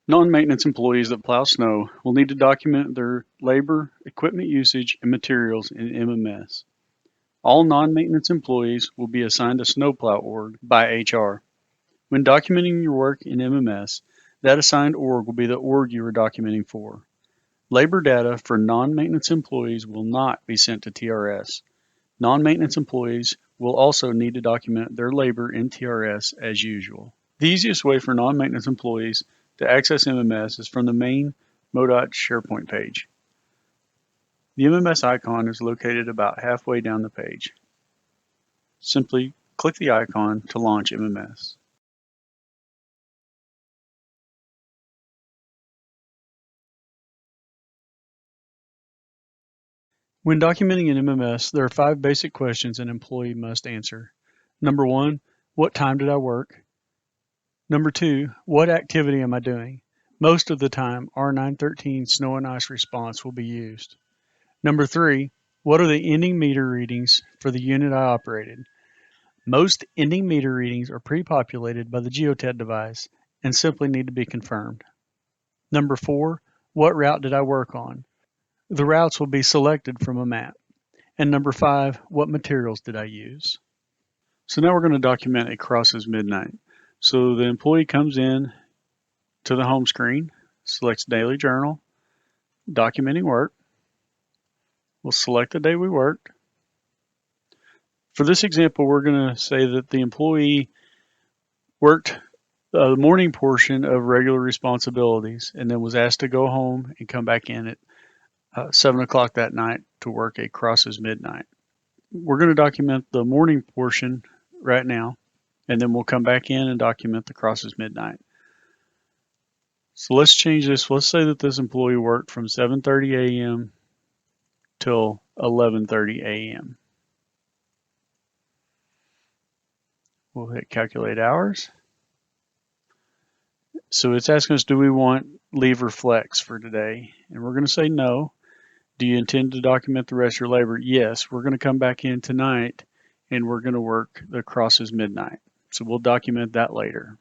Non-maintenance employees that plow snow will need to document their labor, equipment usage, and materials in MMS. All non-maintenance employees will be assigned a snowplow org by HR. When documenting your work in MMS, that assigned org will be the org you are documenting for. Labor data for non-maintenance employees will not be sent to TRS. Non-maintenance employees will also need to document their labor in TRS as usual. The easiest way for non-maintenance employees to access MMS is from the main MoDOT SharePoint page. The MMS icon is located about halfway down the page. Simply click the icon to launch MMS. When documenting an MMS, there are 5 basic questions an employee must answer. Number 1, what time did I work? Number 2, what activity am I doing? Most of the time, R913 snow and ice response will be used. Number 3, what are the ending meter readings for the unit I operated? Most ending meter readings are pre-populated by the geotet device and simply need to be confirmed. Number 4, what route did I work on? The routes will be selected from a map. And number 5, what materials did I use? So now we're going to document a crosses midnight. So the employee comes in to the home screen, selects daily journal, documenting work. We'll select the day we worked. For this example, we're going to say that the employee worked the morning portion of regular responsibilities and then was asked to go home and come back in at 7 o'clock that night to work a crosses midnight. We're going to document the morning portion right now, and then we'll come back in and document the crosses midnight. So let's change this. Let's say that this employee worked from 7:30 a.m. till 11:30 a.m. We'll hit calculate hours. So it's asking us, do we want leave or flex for today? And we're going to say no. Do you intend to document the rest of your labor? Yes. We're going to come back in tonight and we're going to work the crosses midnight. So we'll document that later.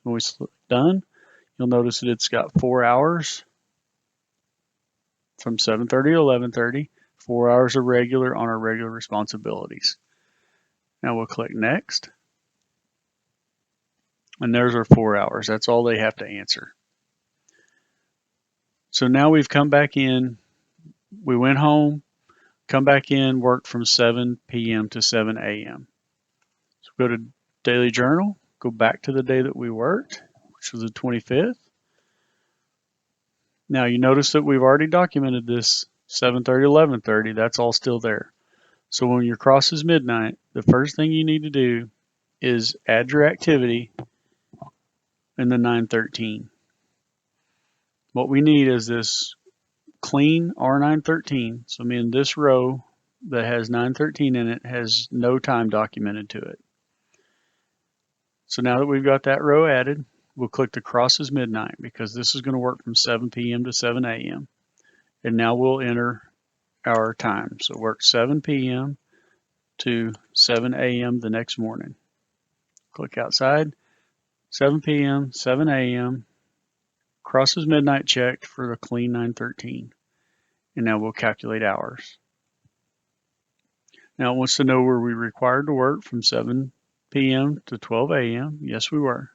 When we select done, you'll notice that it's got 4 hours from 7:30 to 11:30, 4 hours of regular on our regular responsibilities. Now we'll click next. And there's our 4 hours. That's all they have to answer. So now we've come back in, we went home, come back in, worked from 7 p.m. to 7 a.m. So go to daily journal, go back to the day that we worked, which was the 25th. Now you notice that we've already documented this 7:30, 11:30. That's all still there. So when your cross is midnight, the first thing you need to do is add your activity in the 913. What we need is this clean R913. So I mean this row that has 913 in it has no time documented to it. So now that we've got that row added, we'll click the crosses midnight because this is going to work from 7 p.m. to 7 a.m. And now we'll enter our time. So work 7 p.m. to 7 a.m. the next morning. Click outside, 7 p.m., 7 a.m., crosses midnight checked for the clean 913. And now we'll calculate hours. Now it wants to know, were we required to work from 7 p.m. to 12 a.m.? Yes, we were.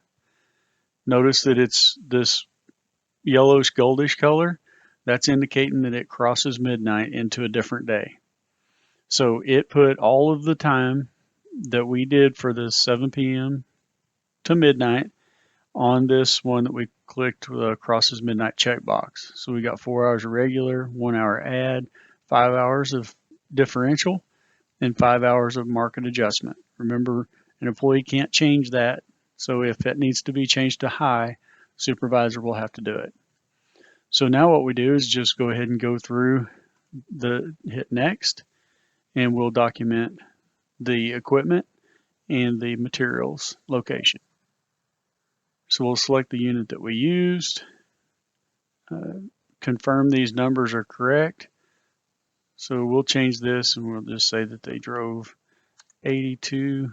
Notice that it's this yellowish goldish color. That's indicating that it crosses midnight into a different day. So it put all of the time that we did for the 7 p.m. to midnight on this one that we clicked the crosses midnight checkbox. So we got 4 hours of regular, 1 hour add, 5 hours of differential, and 5 hours of market adjustment. Remember, an employee can't change that. So if it needs to be changed to high, supervisor will have to do it. So now what we do is just go ahead and go through hit next, and we'll document the equipment and the materials location. So we'll select the unit that we used, confirm these numbers are correct. So we'll change this and we'll just say that they drove 82,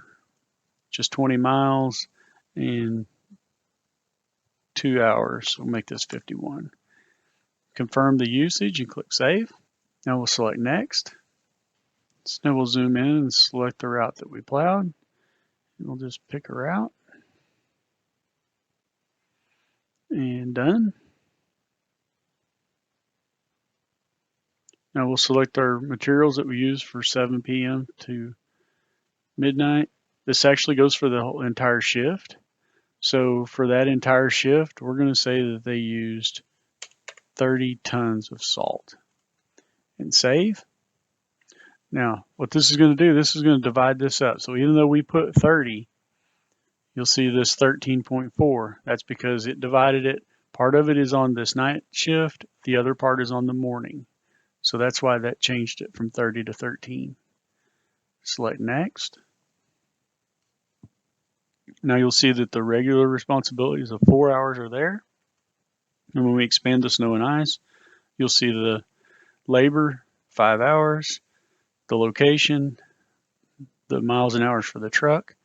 just 20 miles and 2 hours. We'll make this 51. Confirm the usage and click Save. Now we'll select Next. Now we'll zoom in and select the route that we plowed. We'll just pick a route. And done. Now we'll select our materials that we use for 7 p.m. to midnight. This actually goes for the whole entire shift. So for that entire shift, we're going to say that they used 30 tons of salt. And save. Now, what this is going to do, this is going to divide this up. So even though we put 30, you'll see this 13.4. That's because it divided it. Part of it is on this night shift. The other part is on the morning. So that's why that changed it from 30 to 13. Select Next. Now you'll see that the regular responsibilities of 4 hours are there. And when we expand the snow and ice, you'll see the labor, 5 hours, the location, the miles and hours for the truck,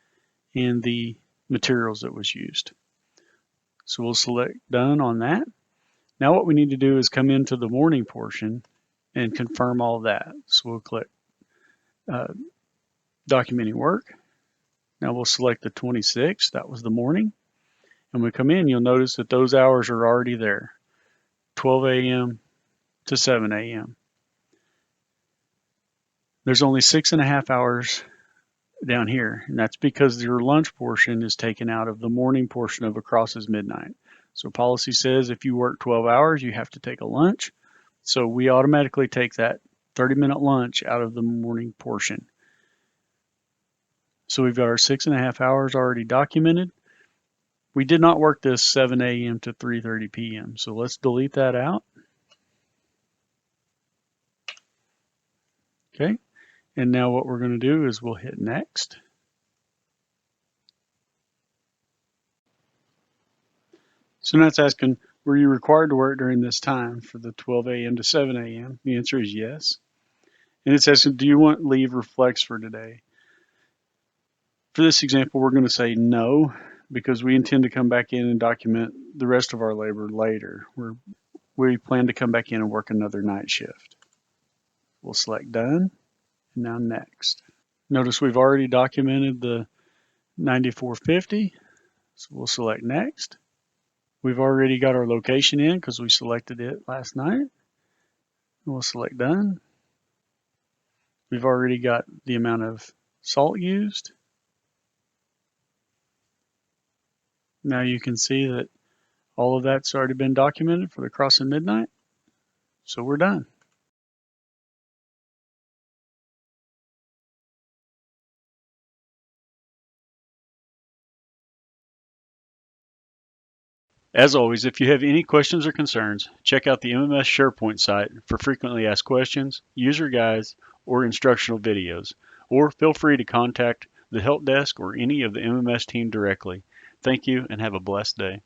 and the materials that was used. So we'll select Done on that. Now what we need to do is come into the morning portion and confirm all of that. So we'll click Documenting Work. Now we'll select the 26th, that was the morning. And when we come in, you'll notice that those hours are already there, 12 a.m. to 7 a.m. There's only 6.5 hours down here, and that's because your lunch portion is taken out of the morning portion of across is midnight. So policy says if you work 12 hours, you have to take a lunch. So we automatically take that 30-minute lunch out of the morning portion. So we've got our 6.5 hours already documented. We did not work this 7 a.m. to 3:30 p.m. So let's delete that out. Okay. And now what we're going to do is we'll hit Next. So now it's asking, were you required to work during this time for the 12 a.m. to 7 a.m.? The answer is yes. And it's asking, do you want leave or flex for today? For this example, we're going to say no, because we intend to come back in and document the rest of our labor later. We plan to come back in and work another night shift. We'll select Done. And now Next. Notice we've already documented the 9450, so we'll select Next. We've already got our location in because we selected it last night. We'll select Done. We've already got the amount of salt used. Now you can see that all of that's already been documented for the crossing midnight. So we're done. As always, if you have any questions or concerns, check out the MMS SharePoint site for frequently asked questions, user guides, or instructional videos, or feel free to contact the help desk or any of the MMS team directly. Thank you and have a blessed day.